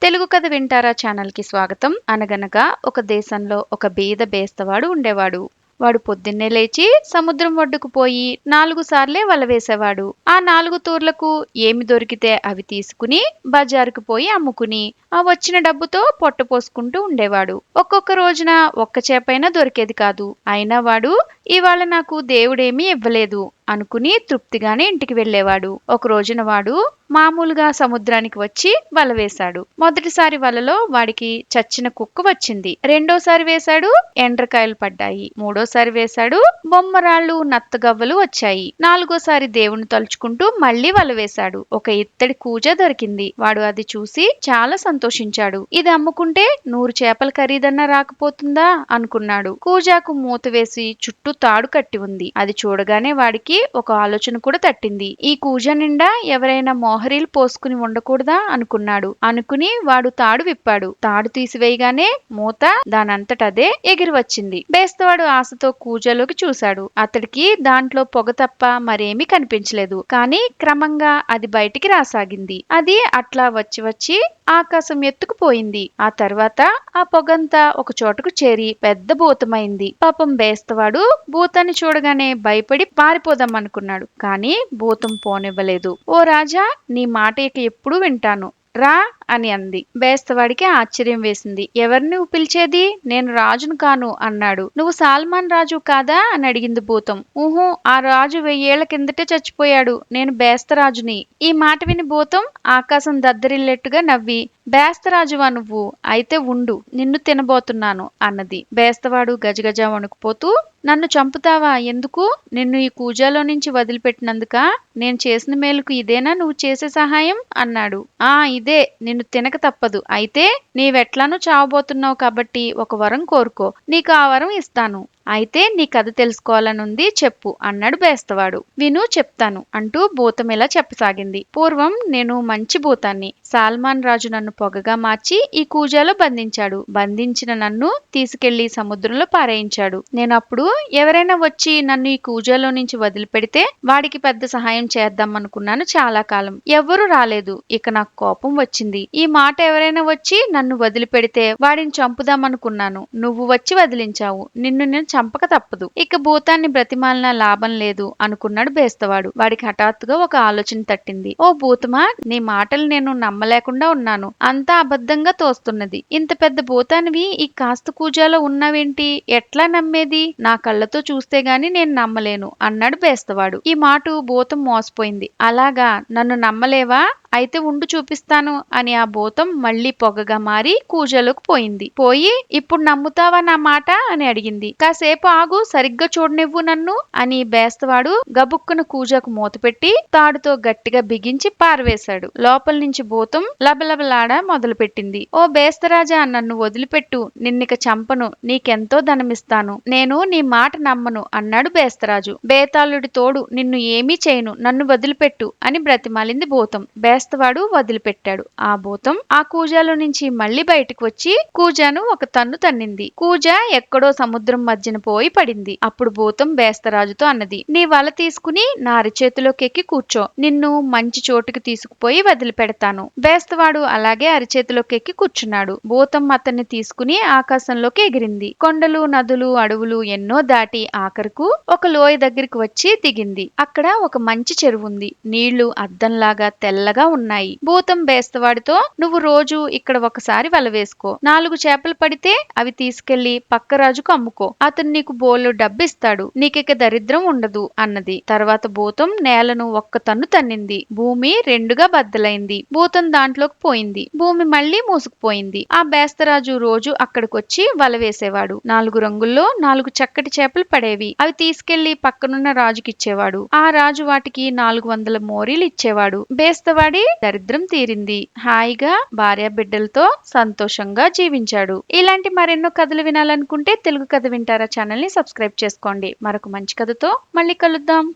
తెలుగు కథ వింటారా ఛానల్ కి స్వాగతం. అనగనగా ఒక దేశంలో ఒక బీద బేస్తవాడు ఉండేవాడు. వాడు పొద్దున్నే లేచి సముద్రం ఒడ్డుకు పోయి 4 సార్లే వల వేసేవాడు. ఆ 4 తూర్లకు ఏమి దొరికితే అవి తీసుకుని బజారుకు పోయి అమ్ముకుని ఆ వచ్చిన డబ్బుతో పొట్ట పోసుకుంటూ ఉండేవాడు. ఒక్కొక్క రోజున ఒక్క చేపైనా దొరికేది కాదు. అయినా వాడు ఇవాళ నాకు దేవుడేమీ ఇవ్వలేదు అనుకుని తృప్తిగానే ఇంటికి వెళ్ళేవాడు. ఒక రోజున వాడు మామూలుగా సముద్రానికి వచ్చి వల వేశాడు. మొదటిసారి వలలో వాడికి చచ్చిన కుక్క వచ్చింది. రెండోసారి వేశాడు, ఎండ్రకాయలు పడ్డాయి. మూడోసారి వేశాడు, బొమ్మరాళ్ళు నత్తగవ్వలు వచ్చాయి. నాలుగోసారి దేవుని తలుచుకుంటూ మళ్లీ వల వేశాడు. ఒక ఇత్తడి కూజ దొరికింది. వాడు అది చూసి చాలా సంతోషించాడు. ఇది అమ్ముకుంటే 100 చేపల ఖరీదన్నా రాకపోతుందా అనుకున్నాడు. కూజాకు మూత వేసి చుట్టూ తాడు కట్టి ఉంది. అది చూడగానే వాడికి ఒక ఆలోచన కూడా తట్టింది. ఈ కూజ నిండా ఎవరైనా మోహరీలు పోసుకుని ఉండకూడదా అనుకుని వాడు తాడు విప్పాడు. తాడు తీసివేయగానే మూత దానంతటదే ఎగిరి వచ్చింది. బేస్తవాడు ఆశతో కూజలోకి చూశాడు. అతడికి దాంట్లో పొగ తప్ప మరేమీ కనిపించలేదు. కానీ క్రమంగా అది బయటికి రాసాగింది. అది అట్లా వచ్చి వచ్చి ఆకాశం ఎత్తుకుపోయింది. ఆ తర్వాత ఆ పొగంతా ఒక చోటకు చేరి పెద్ద భూతమైంది. పాపం బేస్తవాడు భూతాన్ని చూడగానే భయపడి పారిపోదామనుకున్నాడు. కానీ భూతం పోనివ్వలేదు. ఓ రాజా, నీ మాట ఇక ఎప్పుడూ వింటాను, రా అని అంది. బేస్తవాడికి ఆశ్చర్యం వేసింది. ఎవరిని నువ్వు పిలిచేది? నేను రాజును కాను అన్నాడు. నువ్వు సాల్మాన్ రాజు కాదా అని అడిగింది భూతం. ఊహు, ఆ రాజు 1000 ఏళ్ల కిందటే చచ్చిపోయాడు. నేను బేస్తరాజుని. ఈ మాట విని భూతం ఆకాశం దద్దరిల్లేట్టుగా నవ్వి, బేస్తరాజువా నువ్వు? అయితే ఉండు, నిన్ను తినబోతున్నాను అన్నది. బేస్తవాడు గజగజ వణుకుపోతూ, నన్ను చంపుతావా? ఎందుకు? నిన్ను ఈ కూజాలో నుంచి వదిలిపెట్టినందుక? నేను చేసిన మేలుకు ఇదేనా నువ్వు చేసే సహాయం అన్నాడు. ఆ ఇదే, నిన్ను తినక తప్పదు. అయితే నీవెట్లానూ చావబోతున్నావు కాబట్టి ఒక వరం కోరుకో, నీకు ఆ వరం ఇస్తాను. అయితే నీ కథ తెలుసుకోవాలనుంది, చెప్పు అన్నాడు బేస్తవాడు. విను, చెప్తాను అంటూ భూతం ఇలా చెప్పసాగింది. పూర్వం నేను మంచి భూతాన్ని. సాల్మాన్ రాజు నన్ను పొగగా మార్చి ఈ కూజాలో బంధించాడు. బంధించిన నన్ను తీసుకెళ్లి సముద్రంలో పారేయించాడు. నేనప్పుడు ఎవరైనా వచ్చి నన్ను ఈ కూజాలో నుంచి వదిలిపెడితే వాడికి పెద్ద సహాయం చేద్దామనుకున్నాను చాలా కాలం. ఎవ్వరూ రాలేదు. ఇక నాకు కోపం వచ్చింది. ఈ మాట ఎవరైనా వచ్చి నన్ను వదిలిపెడితే వాడిని చంపుదామనుకున్నాను. నువ్వు వచ్చి వదిలించావు. నిన్ను నేను చంపక తప్పదు. ఇక భూతాన్ని బ్రతిమాలినా లాభం లేదు అనుకున్నాడు బేస్తవాడు. వాడికి హఠాత్తుగా ఒక ఆలోచన తట్టింది. ఓ భూతమా, నీ మాటలు నేను నమ్మలేకుండా ఉన్నాను. అంతా అబద్ధంగా తోస్తున్నది. ఇంత పెద్ద భూతానివి ఈ కాస్త కూజాలో ఉన్నావేంటి? ఎట్లా నమ్మేది? నా కళ్ళతో చూస్తే గాని నేను నమ్మలేను అన్నాడు బేస్తవాడు. ఈ మాట భూతం మోసపోయింది. అలాగా, నన్ను నమ్మలేవా? అయితే ఉండు చూపిస్తాను అని ఆ భూతం మళ్లీ పొగగా మారి కూజలోకి పోయింది. పోయి, ఇప్పుడు నమ్ముతావా నా మాట అని అడిగింది. కాసేపు ఆగు, సరిగ్గా చూడనివ్వు నన్ను అని బేస్తవాడు గబుక్కున కూజకు మూతపెట్టి తాడుతో గట్టిగా బిగించి పారవేశాడు. లోపల నుంచి భూతం లబలబలాడ మొదలుపెట్టింది. ఓ బేస్తరాజా, నన్ను వదిలిపెట్టు, నిన్నిక చంపను, నీకెంతో ధనమిస్తాను. నేను నీ మాట నమ్మను అన్నాడు బేస్తరాజు. బేతాళుడి తోడు నిన్ను ఏమీ చేయను, నన్ను వదిలిపెట్టు అని బ్రతిమాలింది భూతం. బేస్తవాడు వదిలిపెట్టాడు. ఆ భూతం ఆ కూజాలో నుంచి మళ్లీ బయటకు వచ్చి కూజాను ఒక తన్ను తన్నింది. కూజ ఎక్కడో సముద్రం మధ్యన పోయి పడింది. అప్పుడు భూతం బేస్తరాజుతో అన్నది, నీ వల తీసుకుని నా అరిచేతిలోకి ఎక్కి కూర్చో, నిన్ను మంచి చోటుకి తీసుకుపోయి వదిలిపెడతాను. బేస్తవాడు అలాగే అరిచేతిలోకి ఎక్కి కూర్చున్నాడు. భూతం అతన్ని తీసుకుని ఆకాశంలోకి ఎగిరింది. కొండలు, నదులు, అడవులు ఎన్నో దాటి ఆఖరుకు ఒక లోయ దగ్గరికి వచ్చి దిగింది. అక్కడ ఒక మంచి చెరువుంది. నీళ్లు అద్దంలాగా తెల్లగా ఉన్నాయి. భూతం బేస్తవాడితో, నువ్వు రోజు ఇక్కడ ఒకసారి వల వేసుకో. 4 చేపలు పడితే అవి తీసుకెళ్లి పక్క రాజుకు అమ్ముకో. అతను నీకు బోలు డబ్బిస్తాడు. నీకిక దరిద్రం ఉండదు అన్నది. తర్వాత భూతం నేలను ఒక్క తన్ను తన్నింది. భూమి 2గా బద్దలైంది. భూతం దాంట్లోకి పోయింది. భూమి మళ్లీ మూసుకుపోయింది. ఆ బేస్తరాజు రోజు అక్కడికొచ్చి వల వేసేవాడు. 4 రంగుల్లో 4 చక్కటి చేపలు పడేవి. అవి తీసుకెళ్లి పక్కనున్న రాజుకిచ్చేవాడు. ఆ రాజు వాటికి 400 మోరీలు ఇచ్చేవాడు. బేస్తవాడి దరిద్రం తీరింది. హాయిగా భార్య బిడ్డలతో సంతోషంగా జీవించాడు. ఇలాంటి మరెన్నో కథలు వినాలనుకుంటే తెలుగు కథ వింటారా ఛానల్ ని సబ్స్క్రైబ్ చేసుకోండి. మరొక మంచి కథతో మళ్ళీ కలుద్దాం.